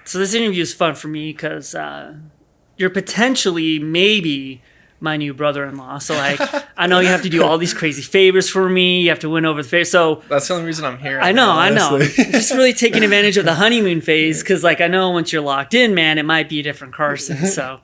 So this interview is fun for me because you're potentially maybe my new brother-in-law. So like, I know you have to do all these crazy favors for me. You have to win over the favors. So that's the only reason I'm here. I know. Just really taking advantage of the honeymoon phase because like I know once you're locked in, man, it might be a different Carson. So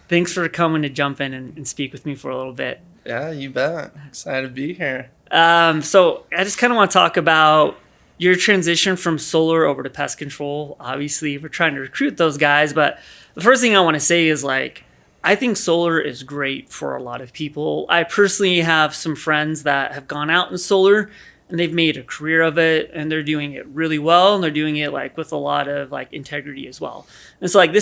thanks for coming to jump in and speak with me for a little bit. Yeah, you bet. Excited to be here. So I just kind of want to talk about your transition from solar over to pest control. Obviously, we're trying to recruit those guys, but the first thing I want to say is like, I think solar is great for a lot of people. I personally have some friends that have gone out in solar and they've made a career of it and they're doing it really well and they're doing it like with a lot of like integrity as well. And so like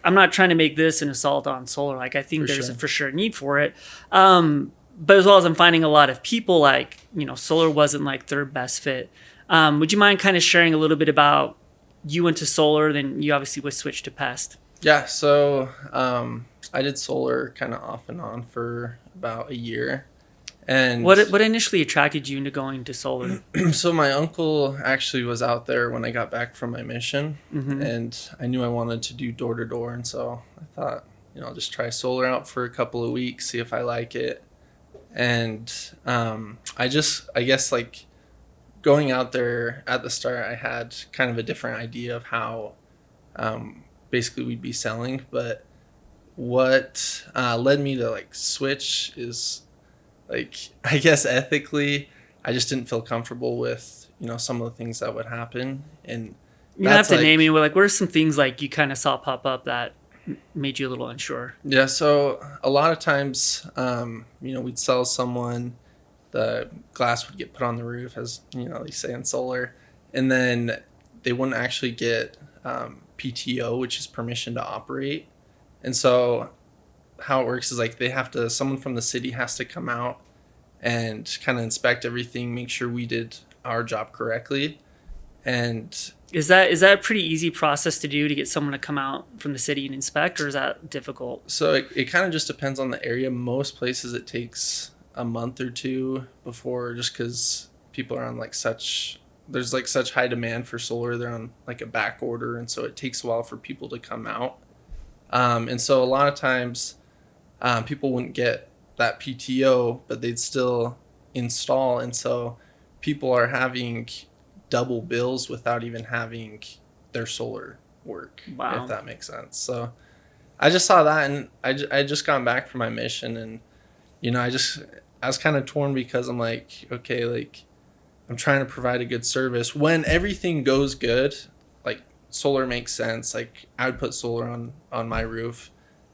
I'm not trying to make this an assault on solar. Like I think there's for sure a need for it. But as well as I'm finding a lot of people like, solar wasn't like their best fit. Would you mind kind of sharing a little bit about you went to solar, then you obviously was switched to pest? Yeah, so I did solar kind of off and on for about a year. And what initially attracted you into going to solar? So my uncle actually was out there when I got back from my mission, and I knew I wanted to do door to door, and so I thought, I'll just try solar out for a couple of weeks, see if I like it. And I guess like going out there at the start, I had kind of a different idea of how basically we'd be selling, but what led me to like switch is like, I guess ethically, I just didn't feel comfortable with, some of the things that would happen. And you don't have to name it, like, what are some things like you kind of saw pop up that made you a little unsure? Yeah, so a lot of times, we'd sell someone, the glass would get put on the roof, as, they say in solar, and then they wouldn't actually get PTO, which is permission to operate. And so how it works is like someone from the city has to come out and kind of inspect everything, make sure we did our job correctly. And is that a pretty easy process to do, to get someone to come out from the city and inspect, or is that difficult? So it kind of just depends on the area. Most places it takes a month or two before, just because people are on there's such high demand for solar. They're on like a back order, and so it takes a while for people to come out. And so a lot of times people wouldn't get that PTO, but they'd still install. And so people are having double bills without even having their solar work, if that makes sense. So I just saw that, and I just gone back from my mission, and, I was kind of torn because I'm like, okay, like I'm trying to provide a good service. When everything goes good, like solar makes sense. Like I would put solar on my roof.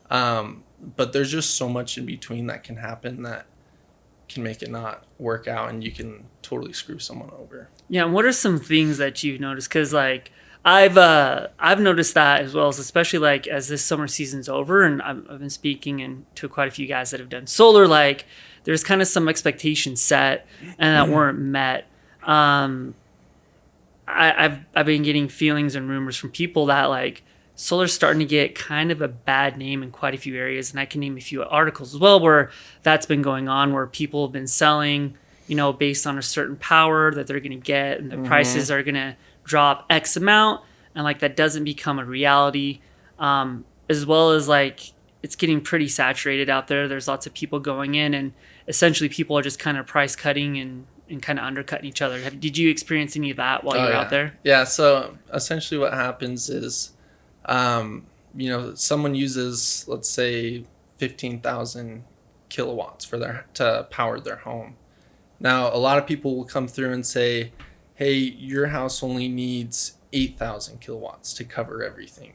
But there's just so much in between that can happen that can make it not work out, and you can totally screw someone over. Yeah, and what are some things that you've noticed? Because like I've noticed that as well, as especially like as this summer season's over, and I've been speaking to quite a few guys that have done solar. Like there's kind of some expectations set and that weren't met. I've been getting feelings and rumors from people that like solar's starting to get kind of a bad name in quite a few areas, and I can name a few articles as well where that's been going on, where people have been selling, based on a certain power that they're going to get, and the prices are going to drop X amount, and like that doesn't become a reality. As well as like it's getting pretty saturated out there. There's lots of people going in, and essentially people are just kind of price cutting and kind of undercutting each other. Did you experience any of that while you were out there? Yeah. So essentially what happens is, someone uses, let's say, 15,000 kilowatts to power their home. Now, a lot of people will come through and say, hey, your house only needs 8,000 kilowatts to cover everything.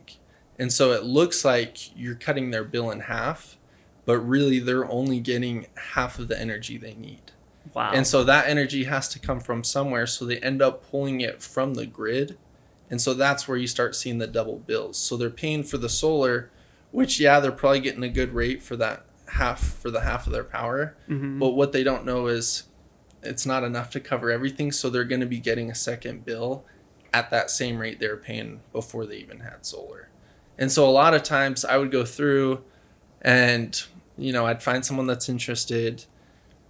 And so it looks like you're cutting their bill in half, but really they're only getting half of the energy they need. Wow. And so that energy has to come from somewhere, so they end up pulling it from the grid. And so that's where you start seeing the double bills. So they're paying for the solar, which, they're probably getting a good rate for that half of their power. Mm-hmm. But what they don't know is it's not enough to cover everything. So they're going to be getting a second bill at that same rate they were paying before they even had solar. And so a lot of times I would go through and, I'd find someone that's interested,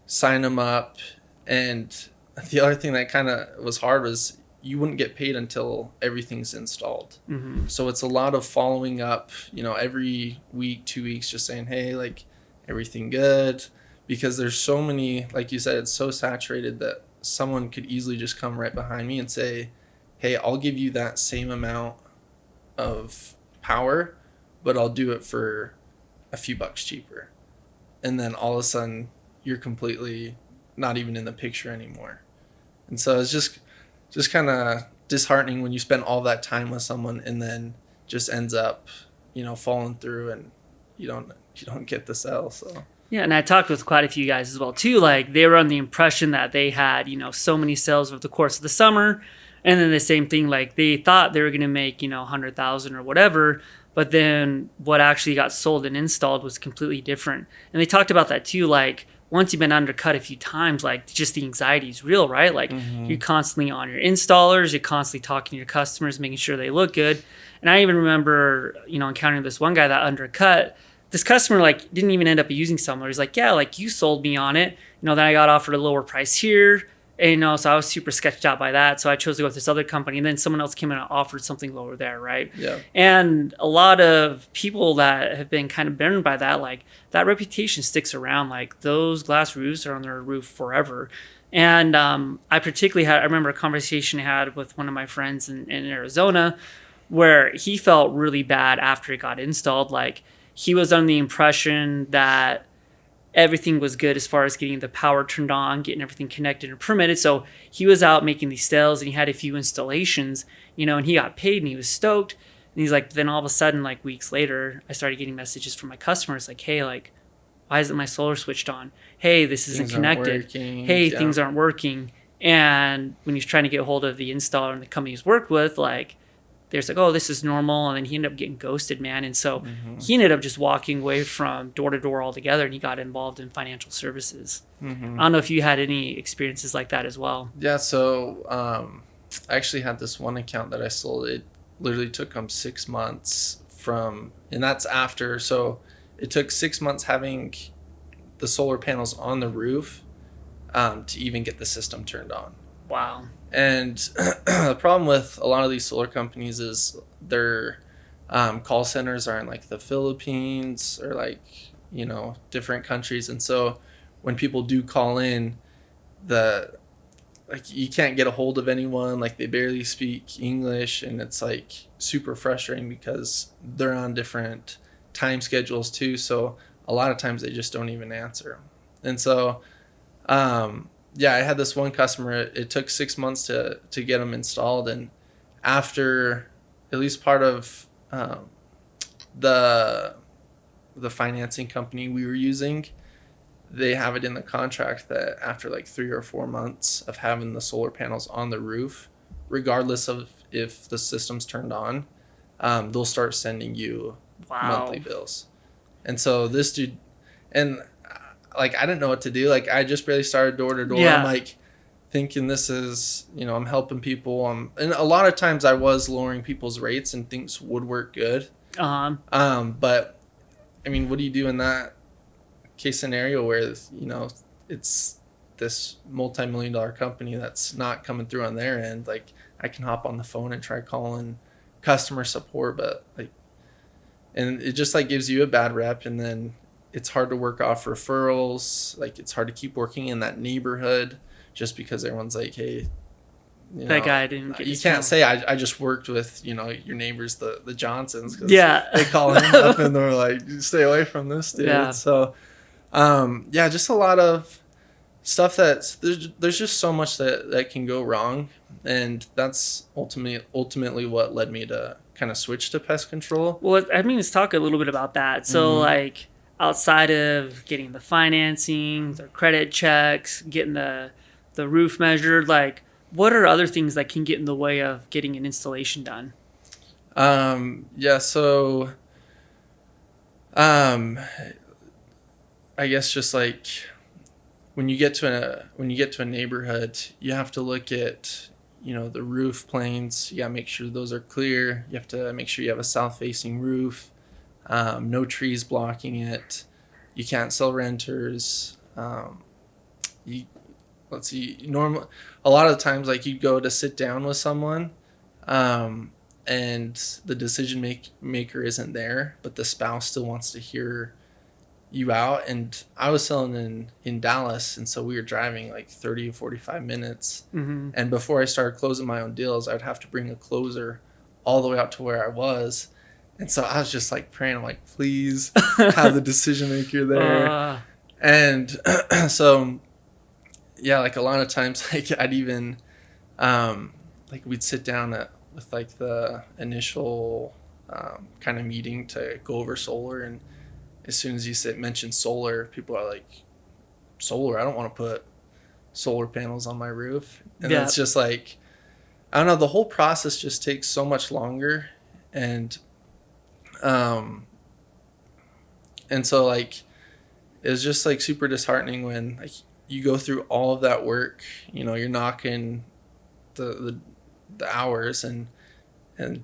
sign them up. And the other thing that kind of was hard was, you wouldn't get paid until everything's installed. Mm-hmm. So it's a lot of following up, every week, 2 weeks, just saying, hey, like, everything good? Because there's so many, like you said, it's so saturated that someone could easily just come right behind me and say, hey, I'll give you that same amount of power, but I'll do it for a few bucks cheaper. And then all of a sudden you're completely not even in the picture anymore. And so it's just kind of disheartening when you spend all that time with someone and then just ends up, falling through and you don't get the sale. So Yeah, and I talked with quite a few guys as well too. Like they were on the impression that they had, so many sales over the course of the summer, and then the same thing. Like they thought they were going to make, 100,000 or whatever, but then what actually got sold and installed was completely different. And they talked about that too. Like once you've been undercut a few times, like just the anxiety is real, right? Like you're constantly on your installers, you're constantly talking to your customers, making sure they look good. And I even remember, encountering this one guy that undercut. This customer like didn't even end up using Sumler. He's like, yeah, like you sold me on it. Then I got offered a lower price here. And so I was super sketched out by that. So I chose to go with this other company. And then someone else came in and offered something lower there, right? Yeah. And a lot of people that have been kind of burned by that, like that reputation sticks around. Like those glass roofs are on their roof forever. And I remember a conversation I had with one of my friends in Arizona where he felt really bad after it got installed. Like he was under the impression that everything was good as far as getting the power turned on, getting everything connected and permitted. So he was out making these sales and he had a few installations, and he got paid and he was stoked. And he's like, then all of a sudden, like weeks later, I started getting messages from my customers like, hey, like, why isn't my solar switched on? Hey, this isn't connected. Hey, things aren't working. And when he's trying to get a hold of the installer and the company he's worked with, like, there's like, oh, this is normal. And then he ended up getting ghosted, man. And so he ended up just walking away from door to door altogether, and he got involved in financial services. I don't know if you had any experiences like that as well. Yeah. So I actually had this one account that I sold. It literally took 6 months and that's after. So it took 6 months having the solar panels on the roof to even get the system turned on. Wow. And the problem with a lot of these solar companies is their call centers are in like the Philippines or like, different countries. And so when people do call in, you can't get a hold of anyone, like they barely speak English, and it's like super frustrating because they're on different time schedules too. So a lot of times they just don't even answer. And so, yeah, I had this one customer. It took 6 months to get them installed, and after at least part of the financing company we were using, they have it in the contract that after like 3 or 4 months of having the solar panels on the roof, regardless of if the system's turned on, they'll start sending you monthly bills. And so this dude, and like, I didn't know what to do. Like, I just barely started door to door. I'm like thinking this is, I'm helping people. And a lot of times I was lowering people's rates and things would work good. But I mean, what do you do in that case scenario where, it's this multi-million-dollar company that's not coming through on their end? Like, I can hop on the phone and try calling customer support, but and it just like gives you a bad rep, and then it's hard to work off referrals. Like, it's hard to keep working in that neighborhood just because everyone's like, hey, that guy didn't get. You can't say I just worked with your neighbors, the Johnsons. Cause yeah, they call him up and they're like, stay away from this dude. Yeah. So just a lot of stuff there's just so much that can go wrong, and that's ultimately what led me to kind of switch to pest control. Well, I mean, let's talk a little bit about that. So like, outside of getting the financing, the credit checks, getting the roof measured, like, what are other things that can get in the way of getting an installation done? So I guess just like when you get to a neighborhood, you have to look at the roof planes. You gotta make sure those are clear. You have to make sure you have a south facing roof. No trees blocking it. You can't sell renters. let's see, a lot of the times, like, you go to sit down with someone, and the decision maker isn't there, but the spouse still wants to hear you out. And I was selling in Dallas, and so we were driving like 30 or 45 minutes. And before I started closing my own deals, I would have to bring a closer all the way out to where I was. And so I was just like praying, I'm like, please have the decision maker there. And so, yeah, like a lot of times, like I'd even, like we'd sit down with like the initial kind of meeting to go over solar. And as soon as you mention solar, people are like, solar? I don't want to put solar panels on my roof. And it's just like, I don't know, the whole process just takes so much longer. And so like, it was just like super disheartening when like you go through all of that work, you know, you're knocking the hours and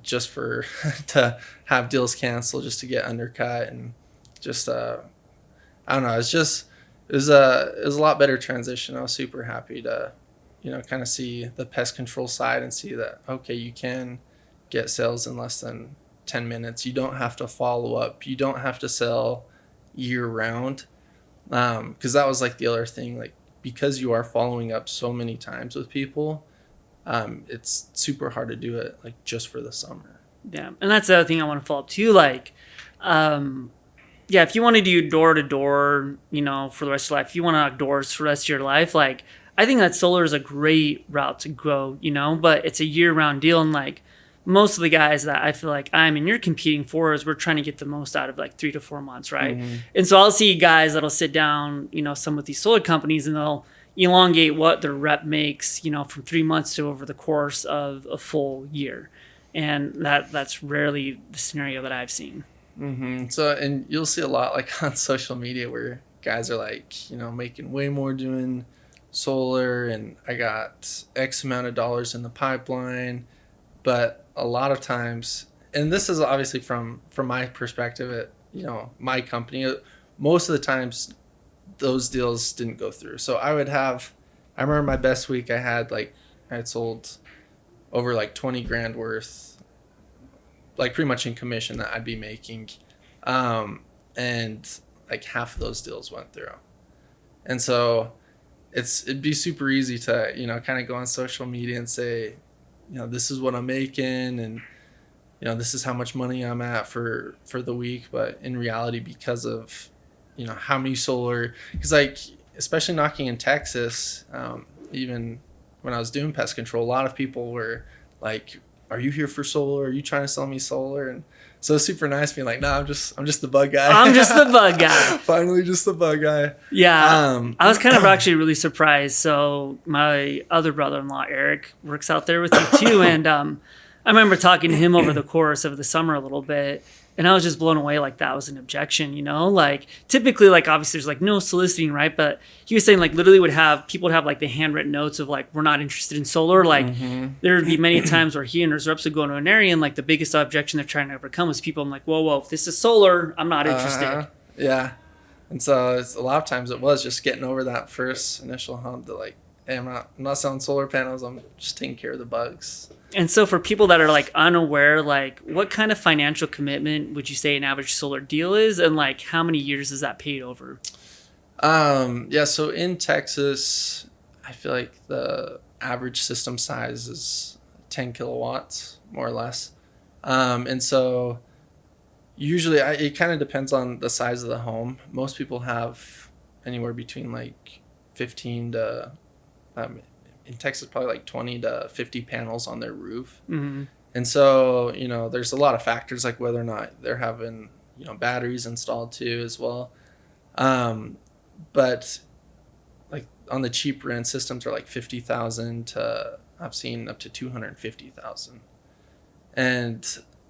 just for to have deals canceled just to get undercut. And just I don't know, it was a lot better transition. I was super happy to, you know, kind of see the pest control side and see that, okay, you can get sales in less than 10 minutes. You don't have to follow up. You don't have to sell year round. Because that was like the other thing, like because you are following up so many times with people, it's super hard to do it like just for the summer. Yeah, and that's the other thing I want to follow up too. Like, yeah, if you want to do door to door, you know, for the rest of your life, if you want outdoors for the rest of your life, like I think that solar is a great route to go, you know, but it's a year round deal. And like most of the guys that I feel like you're competing for is we're trying to get the most out of like 3 to 4 months, right? And so I'll see guys that'll sit down, you know, some with these solar companies, and they'll elongate what their rep makes, you know, from 3 months to over the course of a full year. And that's rarely the scenario that I've seen. So, and you'll see a lot like on social media where guys are like, you know, making way more doing solar, and I got X amount of dollars in the pipeline. But a lot of times, and this is obviously from my perspective at, you know, my company, most of the times those deals didn't go through. So I remember my best week I had sold over like 20 grand worth, like pretty much in commission that I'd be making. And like half of those deals went through. And so it'd be super easy to, you know, kind of go on social media and say, you know, this is what I'm making, and, you know, this is how much money I'm at for the week. But in reality, because of, you know, how many solar, because like, especially knocking in Texas, even when I was doing pest control, a lot of people were like, are you here for solar? Are you trying to sell me solar? And so it's super nice being like, no, I'm just the bug guy. I'm just the bug guy. Finally, just the bug guy. Yeah. I was kind of actually really surprised. So my other brother-in-law, Eric, works out there with you too. And I remember talking to him over the course of the summer a little bit. And I was just blown away, like that was an objection, you know? Like typically, like obviously there's like no soliciting, right? But he was saying like literally people would have like the handwritten notes of like, we're not interested in solar. Like there would be many times where he and his reps would go into an area, and like the biggest objection they're trying to overcome was people. I'm like, whoa, if this is solar, I'm not interested. Yeah. And so a lot of times it was just getting over that first initial hump that like, hey, I'm not selling solar panels. I'm just taking care of the bugs. And so for people that are like unaware, like what kind of financial commitment would you say an average solar deal is, and like how many years is that paid over? Yeah, so in Texas, I feel like the average system size is 10 kilowatts, more or less. And so usually it kind of depends on the size of the home. Most people have anywhere between like 15 to in Texas, probably like 20 to 50 panels on their roof. And so, you know, there's a lot of factors like whether or not they're having, you know, batteries installed too as well. But like on the cheaper end, systems are like 50,000 to I've seen up to 250,000. And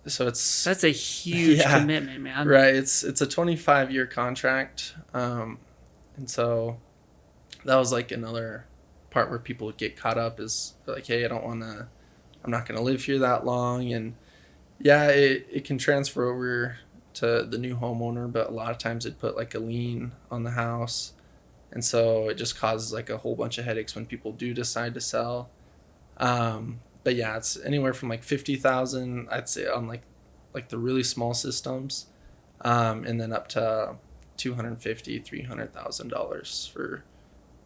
so that's a huge commitment, man. Right. It's a 25-year contract. And so that was like another part where people would get caught up is like, hey, I'm not going to live here that long. And yeah, it can transfer over to the new homeowner, but a lot of times it'd put like a lien on the house. And so it just causes like a whole bunch of headaches when people do decide to sell. But yeah, it's anywhere from like 50,000, I'd say, on like the really small systems, and then up to $250,000-$300,000 for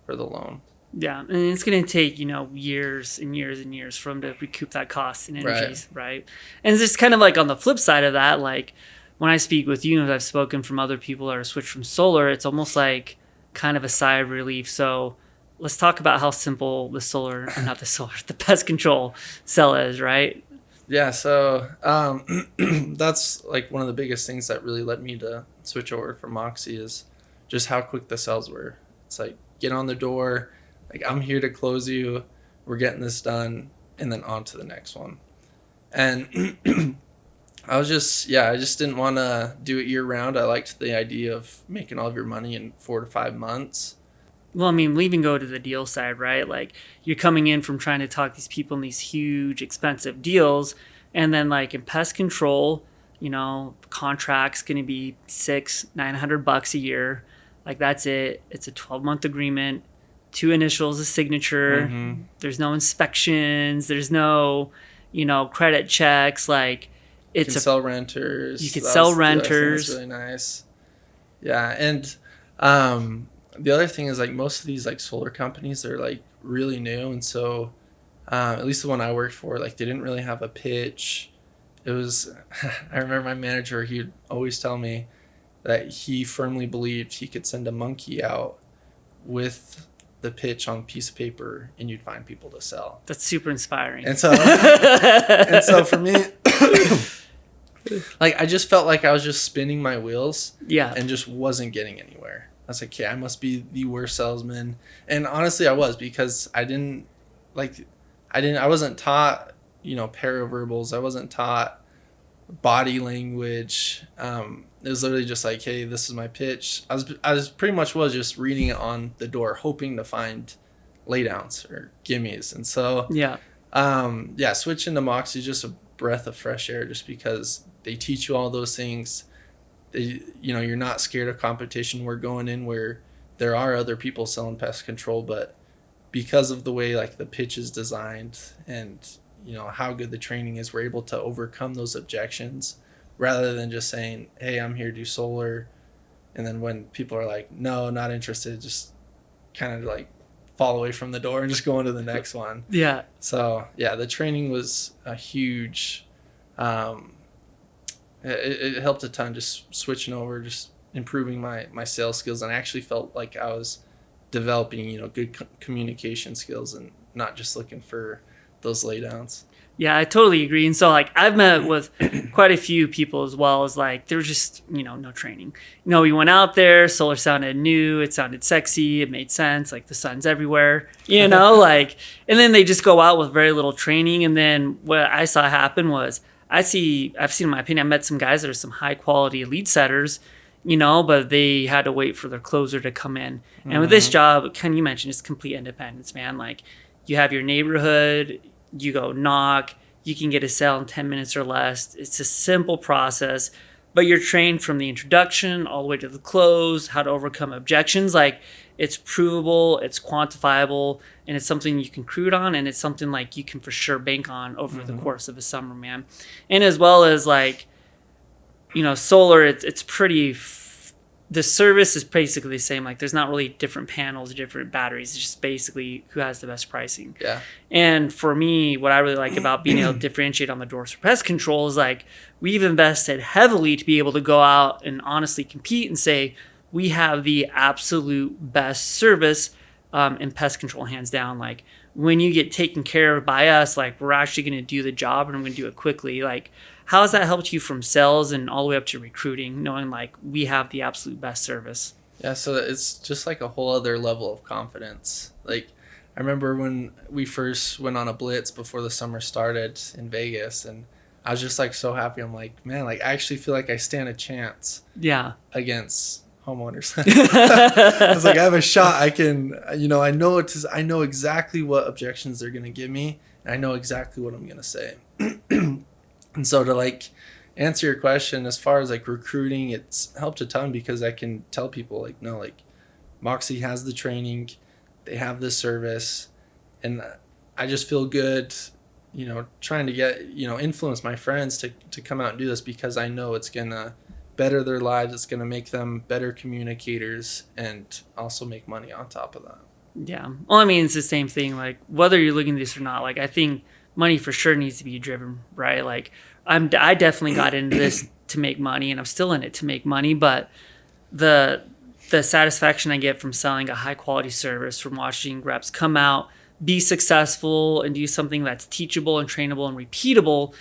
the loan. Yeah, and it's going to take, years and years and years for them to recoup that cost and energies, right? And it's just kind of like on the flip side of that, like when I speak with you, and I've spoken from other people that are switched from solar, it's almost like kind of a sigh of relief. So let's talk about how simple the pest control sell is, right? Yeah, so that's like one of the biggest things that really led me to switch over from Moxie is just how quick the sales were. It's like, get on the door, like, I'm here to close you, we're getting this done, and then on to the next one. And I just didn't want to do it year round. I liked the idea of making all of your money in 4 to 5 months. Well, I mean, we even go to the deal side, right? Like, you're coming in from trying to talk these people in these huge, expensive deals. And then, like, in pest control, contract's going to be $600-$900 a year. Like, that's it. It's a 12-month agreement, 2 initials, a signature. Mm-hmm. There's no inspections. There's no, credit checks. Like, you can sell renters. You could sell renters. That's really nice. Yeah, and the other thing is, like, most of these like solar companies are like really new, and so at least the one I worked for, like, they didn't really have a pitch. It was I remember my manager, he'd always tell me that he firmly believed he could send a monkey out with the pitch on a piece of paper and you'd find people to sell. That's super inspiring. And so for me, like, I just felt like I was just spinning my wheels, and just wasn't getting anywhere. I was like, okay, I must be the worst salesman. And honestly, I was, because I wasn't taught, paraverbals. I wasn't taught body language. It was literally just like, hey, this is my pitch. I was pretty much just reading it on the door, hoping to find laydowns or gimmies. And so, switching to Moxie is just a breath of fresh air, just because they teach you all those things. You're not scared of competition. We're going in where there are other people selling pest control, but because of the way like the pitch is designed and how good the training is, we're able to overcome those objections rather than just saying, hey, I'm here to do solar, and then when people are like, no, not interested, just kind of like fall away from the door and just go into the next one. Yeah. So yeah, the training was a huge it helped a ton, just switching over, just improving my sales skills, and I actually felt like I was developing good communication skills and not just looking for those laydowns. Yeah, I totally agree. And so, like, I've met with quite a few people as well as, like, there was just, no training. We went out there, solar sounded new, it sounded sexy, it made sense, like, the sun's everywhere, like, and then they just go out with very little training. And then what I saw happen was, I've seen, in my opinion, I met some guys that are some high quality lead setters, but they had to wait for their closer to come in. And with this job, Ken, you mentioned, it's complete independence, man. Like, you have your neighborhood, you go knock, you can get a sale in 10 minutes or less. It's a simple process, but you're trained from the introduction all the way to the close, how to overcome objections. Like, it's provable, it's quantifiable, and it's something you can crude on, and it's something like you can for sure bank on over the course of a summer, man. And as well as, like, solar, it's pretty the service is basically the same. Like, there's not really different panels, different batteries. It's just basically who has the best pricing. Yeah. And for me, what I really like about being able to differentiate on the doors for pest control is, like, we've invested heavily to be able to go out and honestly compete and say, we have the absolute best service in pest control, hands down. Like, when you get taken care of by us, like, we're actually going to do the job and we're going to do it quickly. Like, how has that helped you from sales and all the way up to recruiting, knowing, like, we have the absolute best service? Yeah, so it's just like a whole other level of confidence. Like, I remember when we first went on a blitz before the summer started in Vegas, and I was just like so happy. I'm like, man, like, I actually feel like I stand a chance. Yeah. Against homeowners. I was like, I have a shot. I can, I know exactly what objections they're gonna give me, and I know exactly what I'm gonna say. And so to, like, answer your question, as far as, like, recruiting, it's helped a ton because I can tell people, like, no, like, Moxie has the training, they have the service, and I just feel good, trying to get, influence my friends to come out and do this, because I know it's going to better their lives. It's going to make them better communicators and also make money on top of that. Yeah. Well, I mean, it's the same thing. Like, whether you're looking at this or not, like, I think money for sure needs to be driven, right? Like, I definitely got into this to make money, and I'm still in it to make money. But the satisfaction I get from selling a high quality service, from watching reps come out, be successful, and do something that's teachable and trainable and repeatable,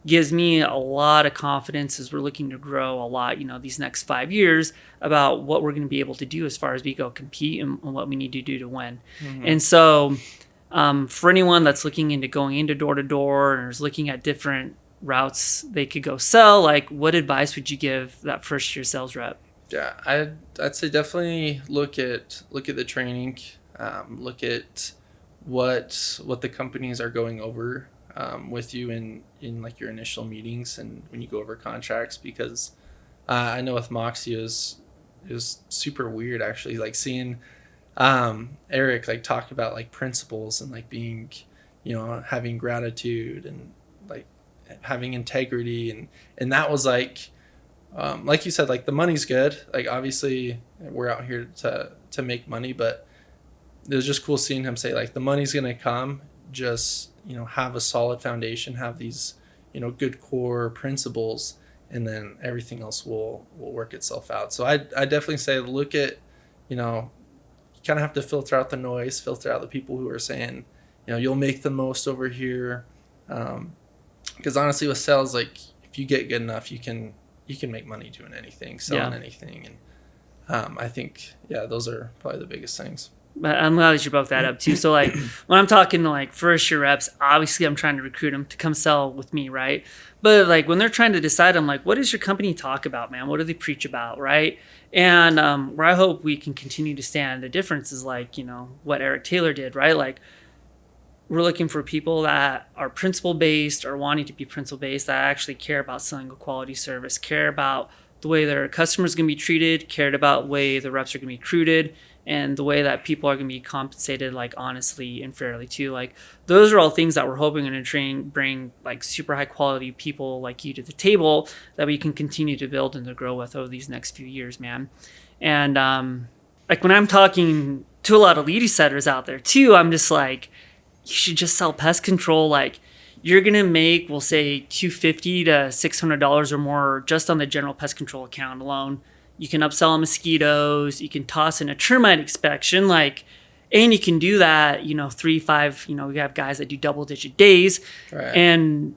gives me a lot of confidence as we're looking to grow a lot, these next 5 years, about what we're going to be able to do as far as we go compete and what we need to do to win. Mm-hmm. And so for anyone that's looking into going into door to door or is looking at different routes they could go sell, like, what advice would you give that first year sales rep? Yeah, I'd say definitely look at the training, look at what the companies are going over with you in like your initial meetings and when you go over contracts, because I know with Moxie it was super weird actually, like seeing Eric like talk about like principles and like being, having gratitude and like having integrity, and that was like you said, like the money's good, like obviously we're out here to make money, but it was just cool seeing him say like the money's gonna come, just have a solid foundation, have these good core principles, and then everything else will work itself out. So I definitely say look at, you kind of have to filter out the noise, filter out the people who are saying you'll make the most over here, because honestly with sales, like if you get good enough, you can make money doing anything, selling anything, and I think those are probably the biggest things. But I'm glad that you brought that up too. So like when I'm talking to like first year reps, obviously I'm trying to recruit them to come sell with me, right? But like when they're trying to decide, I'm like, what does your company talk about, man? What do they preach about, right? And where I hope we can continue to stand the difference is like, what Eric Taylor did, right? Like we're looking for people that are principle based or wanting to be principle based, that actually care about selling a quality service, care about the way their customers are going to be treated, cared about the way the reps are going to be recruited, and the way that people are going to be compensated, like honestly and fairly too. Like those are all things that we're hoping to bring like super high quality people like you to the table that we can continue to build and to grow with over these next few years, man. And like when I'm talking to a lot of lead setters out there too, I'm just like, you should just sell pest control. Like you're going to make, we'll say $250 to $600 or more just on the general pest control account alone. You can upsell mosquitoes, you can toss in a termite inspection, and you can do that, 3, 5, we have guys that do double digit days. Right. And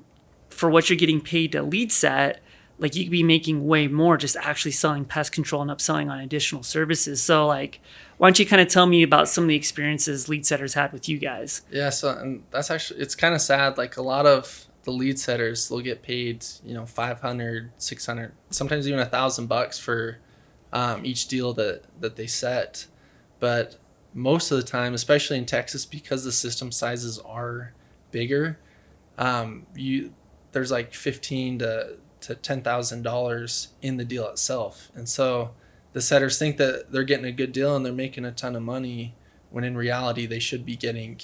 for what you're getting paid to lead set, like you could be making way more just actually selling pest control and upselling on additional services. So like, why don't you kind of tell me about some of the experiences lead setters had with you guys? Yeah. So, and that's actually, it's kind of sad. Like a lot of the lead setters, they'll get paid, $500, $600, sometimes even $1,000 for each deal that they set. But most of the time, especially in Texas, because the system sizes are bigger, there's like $15,000 to $10,000 in the deal itself. And so the setters think that they're getting a good deal and they're making a ton of money, when in reality they should be getting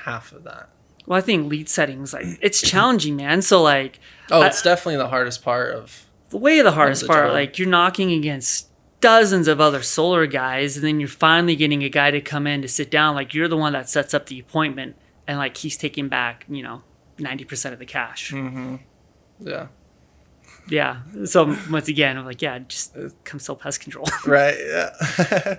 half of that. Well, I think lead settings, like it's challenging, man. So like, it's definitely the hardest part of the hardest part. Like you're knocking against dozens of other solar guys, and then you're finally getting a guy to come in to sit down. Like you're the one that sets up the appointment, and like he's taking back 90% of the cash. Mm-hmm. Yeah. So once again, I'm like, just come sell pest control. Right. Yeah.